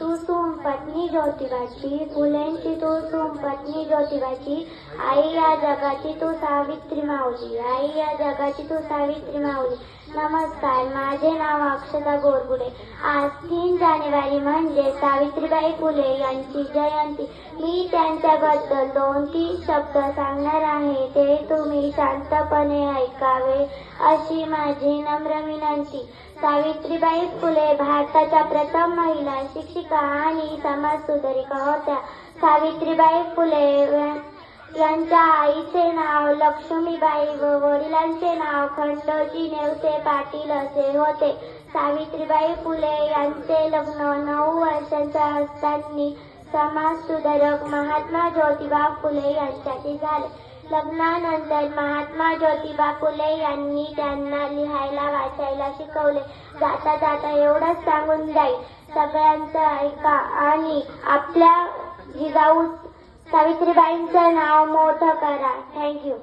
तू सून पत्नी ज्योतिबाची, फुलेंची तू सून पत्नी ज्योतिबाची, आई या जगाची तू सावित्री माऊली, आई या जगाची तू सावित्री माऊली. नमस्कार, माझे नाव अक्षता गोरगुडे. आज 3 जानेवारी म्हणजे सावित्रीबाई फुले यांची जयंती. मी त्यांच्याबद्दल 2-3 शब्द सांगणार आहे, ते तुम्ही शांतपणे ऐकावे अशी माझी नम्र विनंती. सावित्रीबाई फुले भारताच्या प्रथम महिला शिक्षिका आणि समाजसुधारिका होत्या. सावित्रीबाई फुले यांच्या आईचे नाव लक्ष्मीबाई व वडिलांचे नाव खंडोजी नेवसे पाटील असे होते. सावित्रीबाई फुले यांचे लग्न 9 वर्षांच्या असताना समाजसुधारक महात्मा ज्योतिबा फुले यांच्याशी झाले. लग्नानंतर महात्मा ज्योतिबा फुले यांनी त्यांना लिहायला वाचायला शिकवले. जाता जाता एवढंच सांगून जाईल, सगळ्यांचं ऐका आणि आपल्या जिजाऊ सावित्रीबाईंचं नाव मोठं करा. थँक्यू.